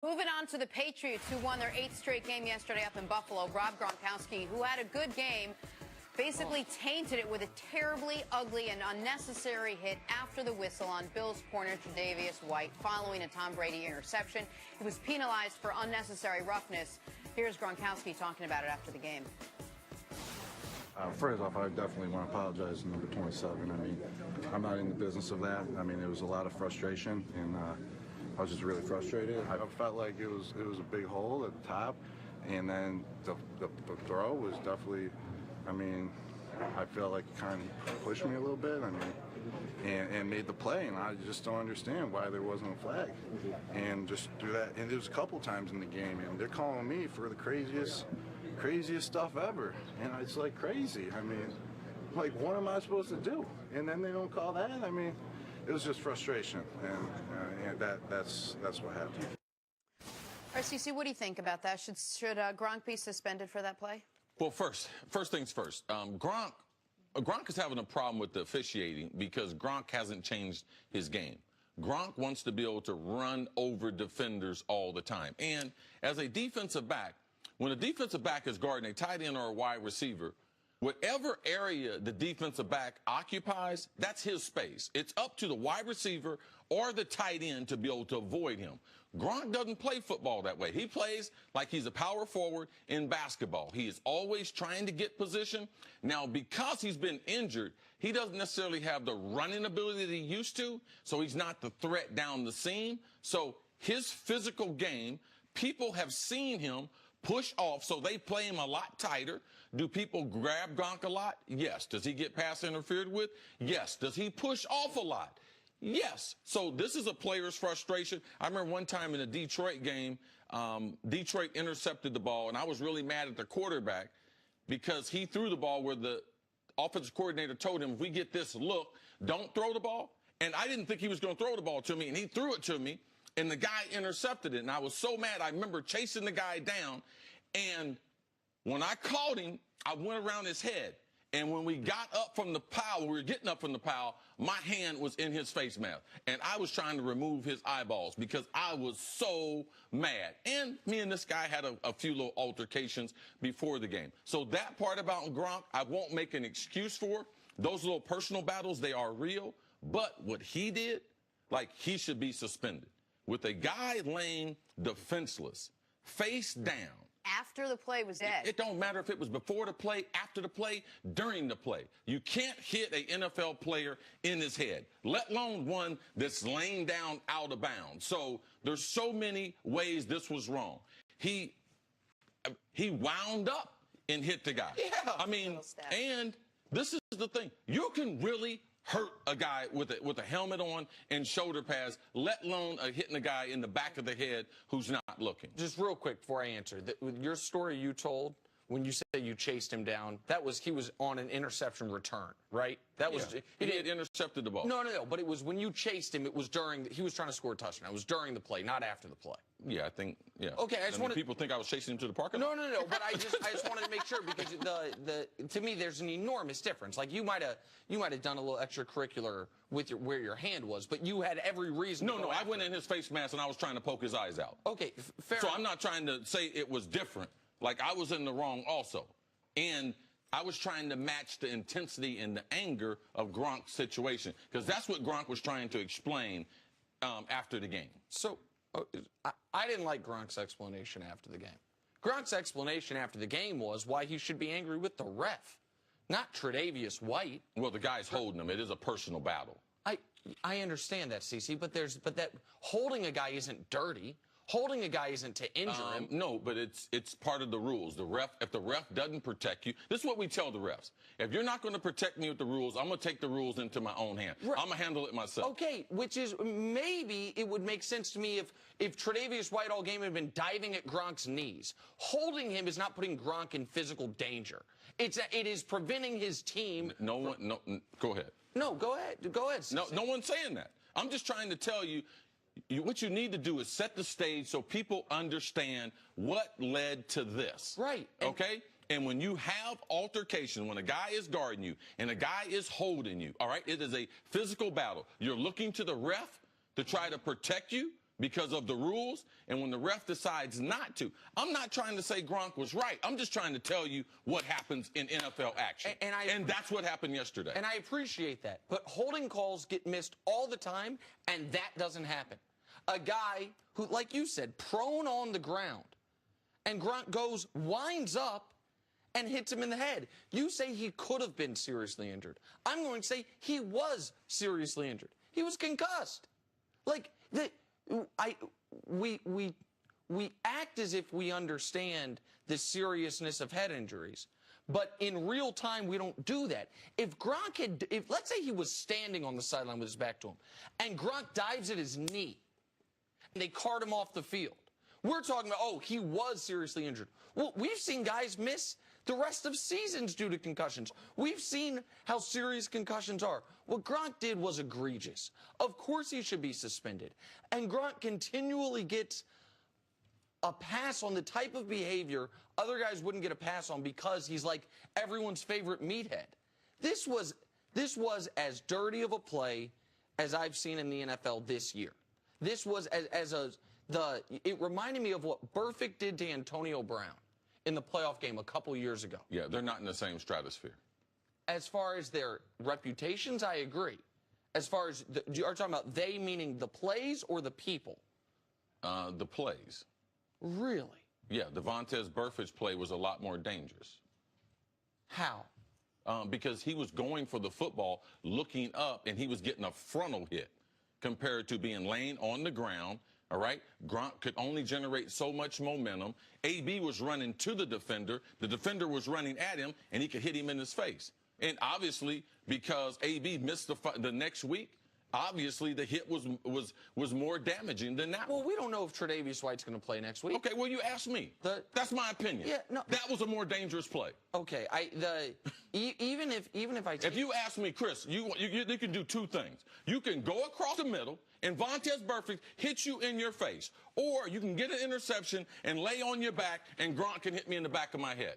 Moving on to the Patriots, who won their 8th straight game yesterday up in Buffalo. Rob Gronkowski, who had a good game, basically tainted it with a terribly ugly and unnecessary hit after the whistle on Bills corner Tre Davious White following a Tom Brady interception. He was penalized for unnecessary roughness. Here's Gronkowski talking about it after the game. First off, I definitely want to apologize to number 27. I mean, I'm not in the business of that. I mean, there was a lot of frustration, and I was just really frustrated. I felt like it was a big hole at the top, and then the throw was definitely, I mean, I felt like it kind of pushed me a little bit. I mean, and made the play, and I just don't understand why there wasn't a flag. And just do that. And there was a couple times in the game, and they're calling me for the craziest stuff ever, and it's like crazy. I mean, like, what am I supposed to do? And then they don't call that. I mean, it was just frustration, and that's what happened. All right, CC, what do you think about that? Should Gronk be suspended for that play? Well, first things first. Gronk is having a problem with the officiating because Gronk hasn't changed his game. Gronk wants to be able to run over defenders all the time. And as a defensive back, when a defensive back is guarding a tight end or a wide receiver, whatever area the defensive back occupies, that's his space. It's up to the wide receiver or the tight end to be able to avoid him. Gronk doesn't play football that way. He plays like he's a power forward in basketball. He is always trying to get position. Now, because he's been injured, he doesn't necessarily have the running ability that he used to, so he's not the threat down the seam. So his physical game, people have seen him push off, so they play him a lot tighter. Do people grab Gronk a lot? Yes. Does he get pass interfered with? Yes. Does he push off a lot? Yes. So this is a player's frustration. I remember one time in a Detroit game, Detroit intercepted the ball, and I was really mad at the quarterback because he threw the ball where the offensive coordinator told him, if we get this look, don't throw the ball. And I didn't think he was going to throw the ball to me, and he threw it to me. And the guy intercepted it, and I was so mad. I remember chasing the guy down, and when I caught him, I went around his head. And when we got up from the pile, we were getting up from the pile, my hand was in his face mask. And I was trying to remove his eyeballs because I was so mad. And me and this guy had a few little altercations before the game. So that part about Gronk, I won't make an excuse for. Those little personal battles, they are real. But what he did, like, he should be suspended. With a guy laying defenseless, face down. After the play was dead. It don't matter if it was before the play, after the play, during the play. You can't hit an NFL player in his head, let alone one that's laying down out of bounds. So there's so many ways this was wrong. He wound up and hit the guy. Yeah. I mean, and this is the thing. You can really hurt a guy with a helmet on and shoulder pads, let alone hitting a guy in the back of the head who's not looking. Just real quick before I answer, your story you told when you said you chased him down, he was on an interception return, right? That was he had intercepted the ball. No, but it was when you chased him, it was he was trying to score a touchdown. It was during the play, not after the play. Yeah, I think, yeah. Okay, I just wanted people think I was chasing him to the parking lot. No, but I just wanted to make sure because to me there's an enormous difference. Like you might have done a little extracurricular with where your hand was, but you had every reason. No, I went in his face mask and I was trying to poke his eyes out. Okay, fair. So enough. I'm not trying to say it was different. Like, I was in the wrong also. And I was trying to match the intensity and the anger of Gronk's situation, because that's what Gronk was trying to explain after the game. So I didn't like Gronk's explanation after the game. Gronk's explanation after the game was why he should be angry with the ref, not Tre Davious White. Well, the guy's holding him. It is a personal battle. I understand that, CC, but that holding a guy isn't dirty. Holding a guy isn't to injure him. No, but it's part of the rules. If the ref doesn't protect you, this is what we tell the refs. If you're not going to protect me with the rules, I'm going to take the rules into my own hand. Right. I'm going to handle it myself. Okay, which is maybe it would make sense to me if Tre Davious White all game had been diving at Gronk's knees. Holding him is not putting Gronk in physical danger. It is preventing his team. No, go ahead. No, go ahead. Go ahead. CC. No one's saying that. I'm just trying to tell you. What you need to do is set the stage so people understand what led to this. Right. Okay? And when you have altercation, when a guy is guarding you and a guy is holding you, all right, it is a physical battle. You're looking to the ref to try to protect you. because of the rules, and when the ref decides not to. I'm not trying to say Gronk was right. I'm just trying to tell you what happens in NFL action. And that's what happened yesterday. And I appreciate that. But holding calls get missed all the time, and that doesn't happen. A guy who, like you said, prone on the ground, and Gronk goes, winds up, and hits him in the head. You say he could have been seriously injured. I'm going to say he was seriously injured. He was concussed. Like, we act as if we understand the seriousness of head injuries, but in real time we don't do that. If Gronk had, let's say he was standing on the sideline with his back to him, and Gronk dives at his knee, and they cart him off the field. We're talking about, oh, he was seriously injured. Well, we've seen guys miss the rest of seasons due to concussions. We've seen how serious concussions are. What Gronk did was egregious. Of course he should be suspended. And Gronk continually gets a pass on the type of behavior other guys wouldn't get a pass on because he's like everyone's favorite meathead. This was as dirty of a play as I've seen in the NFL this year. This was it reminded me of what Burfict did to Antonio Brown in the playoff game a couple years ago. Yeah, they're not in the same stratosphere. As far as their reputations, I agree. As far as, you are talking about they meaning the plays or the people? The plays. Really? Yeah, the Vontaze Burfict play was a lot more dangerous. How? Because he was going for the football, looking up, and he was getting a frontal hit compared to being laying on the ground. All right? Gronk could only generate so much momentum. AB was running to the defender. The defender was running at him, and he could hit him in his face. And obviously, because AB missed the next week, obviously the hit was more damaging than that. Well, we don't know if Tre Davious White's going to play next week. Okay, well, you asked me. That's my opinion. Yeah, no. That was a more dangerous play. Okay, even if I take... If you ask me, Chris, you can do two things. You can go across the middle and Vontaze Burfict hits you in your face, or you can get an interception and lay on your back and Gronk can hit me in the back of my head.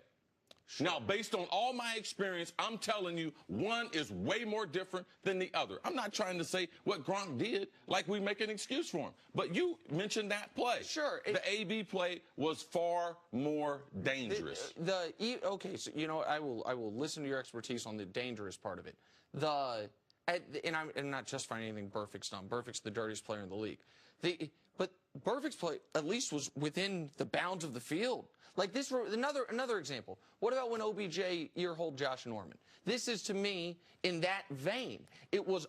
Sure. Now, based on all my experience, I'm telling you, one is way more different than the other. I'm not trying to say what Gronk did like we make an excuse for him. But you mentioned that play. Sure. The AB play was far more dangerous. Okay, so, you know, I will listen to your expertise on the dangerous part of it. And I'm not justifying anything Burfict's done. Burfict's the dirtiest player in the league. But Burfict's play at least was within the bounds of the field. Like this, another example. What about when OBJ earholed Josh Norman? This is, to me, in that vein. It was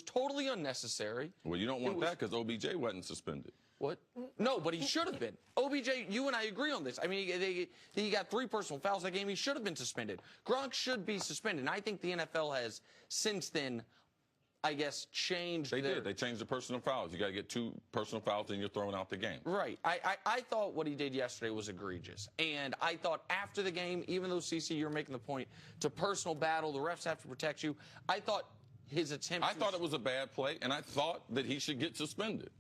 totally unnecessary. Well, you don't want that because OBJ wasn't suspended. What? No, but he should have been. OBJ, you and I agree on this. I mean, he got 3 personal fouls that game. He should have been suspended. Gronk should be suspended. And I think the NFL has, since then, I guess, changed. They did. They changed the personal fouls. You got to get 2 personal fouls and you're throwing out the game. Right. I thought what he did yesterday was egregious. And I thought after the game, even though, CC, you're making the point to personal battle, the refs have to protect you, I thought his attempt... I thought it was a bad play, and I thought that he should get suspended.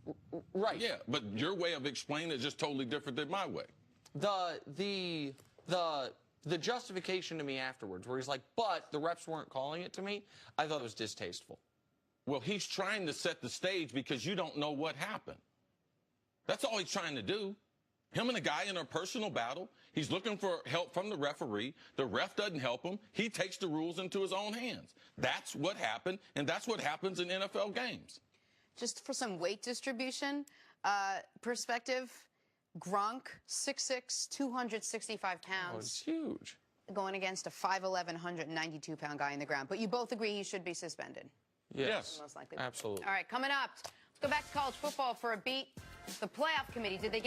Right. Yeah, but your way of explaining it is just totally different than my way. The justification to me afterwards, where he's like, but the refs weren't calling it to me, I thought it was distasteful. Well, he's trying to set the stage because you don't know what happened. That's all he's trying to do. Him and a guy in a personal battle, he's looking for help from the referee. The ref doesn't help him. He takes the rules into his own hands. That's what happened, and that's what happens in NFL games. Just for some weight distribution perspective, Gronk, 6'6", 265 pounds. Oh, it's huge. Going against a 5'11", 192-pound guy in the ground. But you both agree he should be suspended. Yes. Most likely. Absolutely. All right, coming up, let's go back to college football for a beat. The playoff committee, did they get